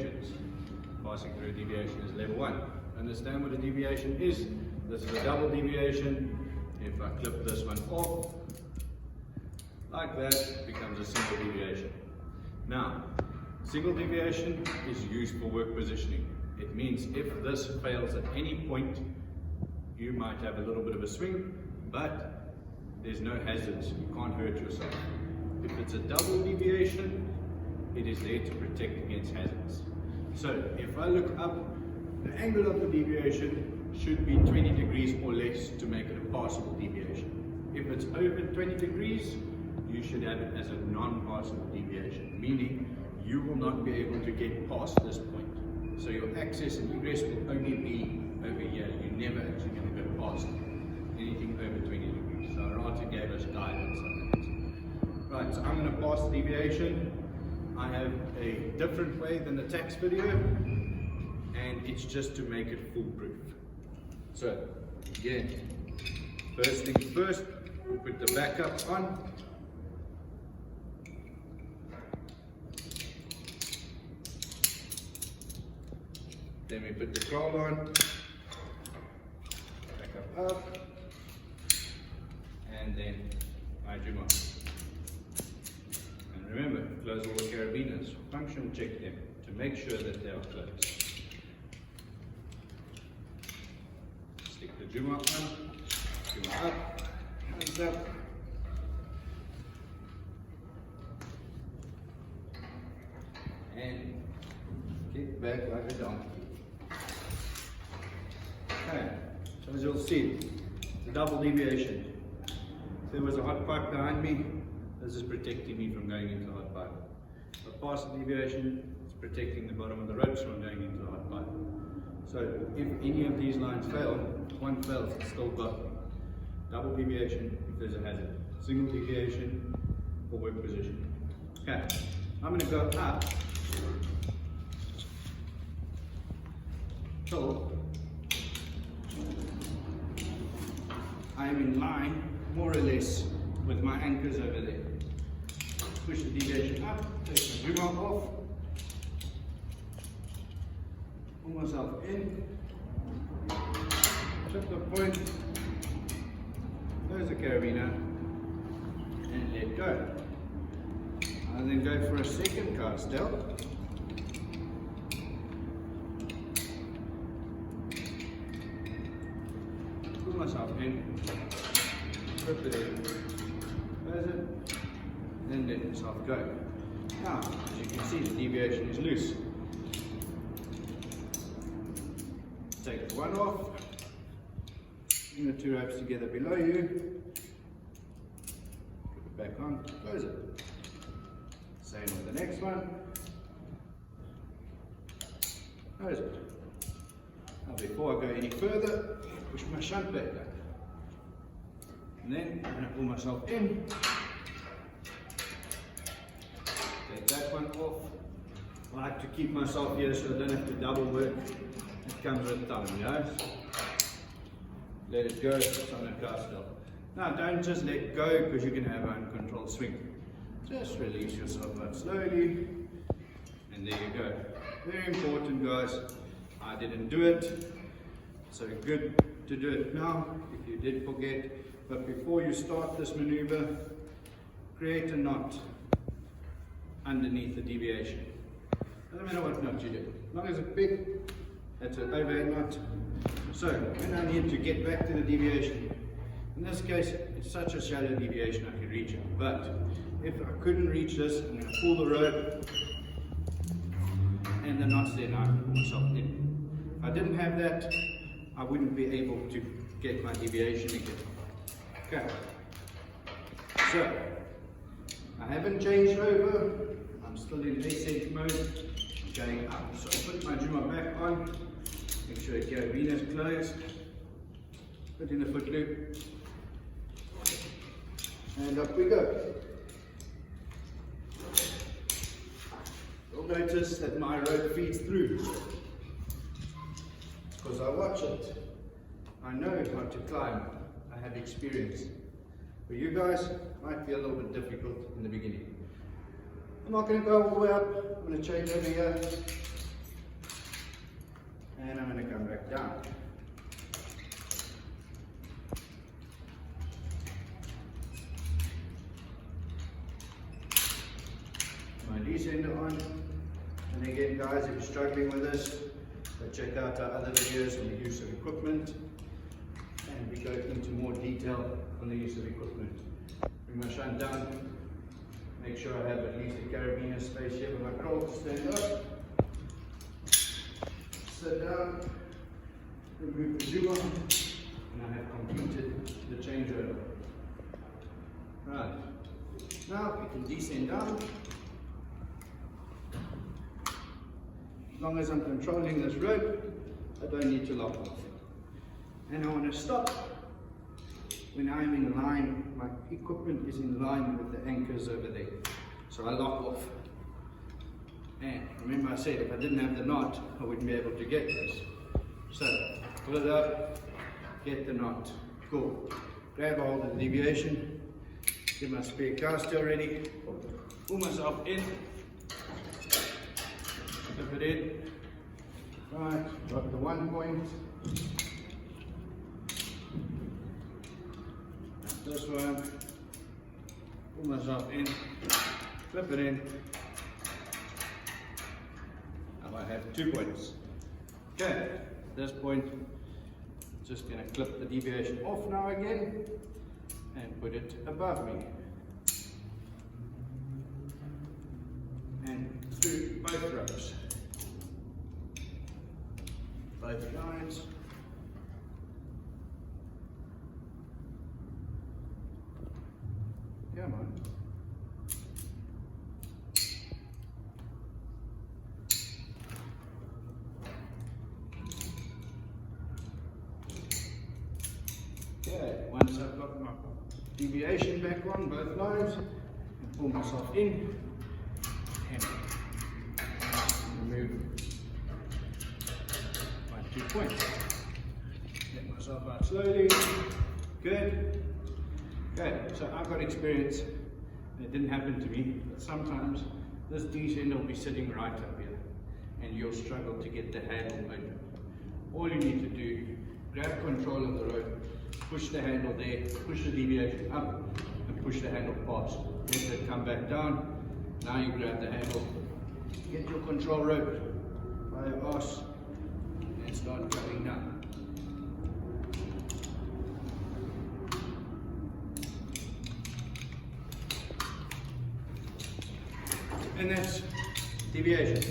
deviations. Passing through a deviation is level 1. Understand what a deviation is? This is a double deviation. If I clip this one off, like that, it becomes a single deviation. Now, single deviation is used for work positioning. It means if this fails at any point, you might have a little bit of a swing, but there's no hazards. You can't hurt yourself. If it's a double deviation, it is there to protect against hazards. So if I look up, the angle of the deviation should be 20 degrees or less to make it a passable deviation. If it's over 20 degrees, you should have it as a non-passable deviation, meaning you will not be able to get past this point. So your access and egress will only be over here. You're never actually going to go past anything over 20 degrees. So IRATA gave us guidance on that. Right, so I'm going to pass the deviation. I have a different way than the tax video, and it's just to make it foolproof. So again, first things first, we put the backup on. Then we put the crawl on, backup up, and then I zoom on. Remember, close all the carabiners, function check them to make sure that they are closed. Stick the zoom up, hands up. And kick back like a donkey. Okay, so as you'll see, the double deviation. If there was a hot pipe behind me, this is protecting me from going into the hot pipe. If I pass the deviation, it's protecting the bottom of the ropes from going into the hot pipe. So if any of these lines fail, one fails, it's still got double deviation if there's a hazard, single deviation for work position. Okay, I'm going to go up till I am in line more or less with my anchors over there. Push the deviation up, take the zoom off, pull myself in, trip the point, close the carabiner, and let go. And then go for a second cast out. Pull myself in, trip it in, close it, then let myself go. Now, as you can see, the deviation is loose. Take the one off, bring the two ropes together below you, put it back on, close it. Same with the next one, close it. Now before I go any further, push my shunt back up. And then I'm going to pull myself in. Take that one off. I like to keep myself here so I don't have to double work. It comes with time, you know? Let it go, it's on a cast off. Now don't just let go because you can have an uncontrolled swing. Just release yourself out slowly. And there you go. Very important, guys. I didn't do it. So good to do it now if you did forget. But before you start this maneuver, create a knot underneath the deviation. Doesn't matter what knot you do. As long as it's big, that's an overhead knot. So when I need to get back to the deviation, in this case, it's such a shallow deviation I can reach it. But if I couldn't reach this, I'm going to pull the rope and the knot's there, now I can pull myself in. If I didn't have that, I wouldn't be able to get my deviation again. Okay. So, I haven't changed over. I'm still in descent mode. I'm going up. So I'll put my Juma back on. Make sure the carabiner is closed. Put in the foot loop. And up we go. You'll notice that my rope feeds through. Because I watch it. I know how to climb. I have experience. For you guys, it might be a little bit difficult in the beginning. I'm not going to go all the way up. I'm going to change over here. and I'm going to come back down. My descender on, and again guys, if you're struggling with this, check out our other videos on the use of equipment, and we go into more detail on the use of equipment. Bring my shunt down, make sure I have at least a carabiner space here for my crawl. Stand up, sit down, remove the zoom on, and I have completed the changeover. Right, now we can descend down. As long as I'm controlling this rope, I don't need to lock off. And I want to stop when I'm in line, my equipment is in line with the anchors over there. So I lock off. And remember I said if I didn't have the knot, I wouldn't be able to get this. So pull it up, get the knot. Cool. Grab hold of the deviation, get my spare caster ready, pull myself in. Flip it in. Right, got the 1 point. This one. Pull myself in. Flip it in. Now I have 2 points. Okay, at this point, just going to clip the deviation off now again and put it above me. And through both ropes. Both lines. Come on. Okay, once I've got my deviation back on both lines, and pull myself in and remove my 2 points. Get myself out slowly. Good. Okay, so I've got experience, and it didn't happen to me, but sometimes this descender will be sitting right up here, and you'll struggle to get the handle open. All you need to do, grab control of the rope, push the handle there, push the deviation up, and push the handle past. Let it come back down. Now you grab the handle, get your control rope by your arse, and start going down. And that's deviation.